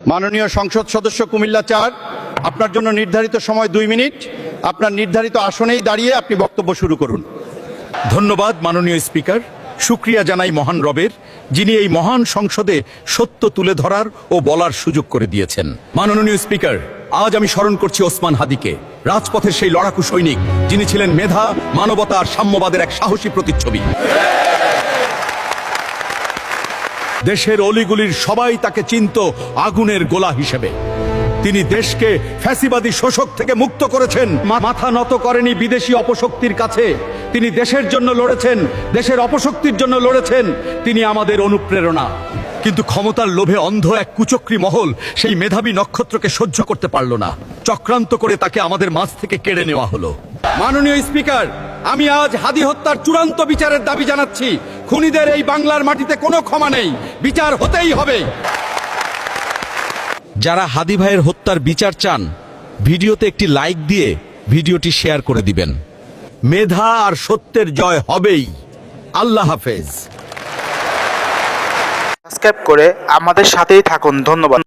মাননীয় সংসদ সদস্য কুমিল্লা ৪, আপনার জন্য নির্ধারিত সময় 2 মিনিট। আপনার নির্ধারিত আসনেই দাঁড়িয়ে আপনি বক্তব্য শুরু করুন। ধন্যবাদ মাননীয় স্পিকার। শুকরিয়া জানাই মহান রবের, যিনি এই মহান সংসদে সত্য তুলে ধরার ও বলার সুযোগ করে দিয়েছেন। মাননীয় স্পিকার, আজ আমি স্মরণ করছি ওসমান হাদিকে, রাজপথের সেই লড়াকু সৈনিক যিনি ছিলেন মেধা, মানবতা আর সাম্যবাদের এক সাহসী প্রতিচ্ছবি। দেশের অলিগুলির সবাই তাকে চিনত আগুনের গোলা হিসেবে। তিনি দেশকে ফ্যাসিবাদী শোষক থেকে মুক্ত করেছেন, মাথা নত করেনি বিদেশি অপশক্তির কাছে। তিনি দেশের জন্য লড়েছেন, দেশের অপশক্তির জন্য লড়েছেন। তিনি আমাদের অনুপ্রেরণা। কিন্তু ক্ষমতার লোভে অন্ধ এক কুচক্রী মহল সেই মেধাবী নক্ষত্রকে সহ্য করতে পারল না। চক্রান্ত করে তাকে আমাদের মাঝ থেকে কেড়ে নেওয়া হলো। মাননীয় স্পিকার, আমি আজ হাদি হত্যার চূড়ান্ত বিচারের দাবি জানাচ্ছি। খুনিদের এই বাংলার মাটিতে কোনো ক্ষমা নেই, বিচার হতেই হবে। যারা হাদি ভাইয়ের হত্যার বিচার চান, ভিডিওতে একটি লাইক দিয়ে ভিডিওটি শেয়ার করে দিবেন। মেধা আর সত্যের জয় হবেই। আল্লাহ হাফেজ। সাবস্ক্রাইব করে আমাদের সাথেই থাকুন। ধন্যবাদ।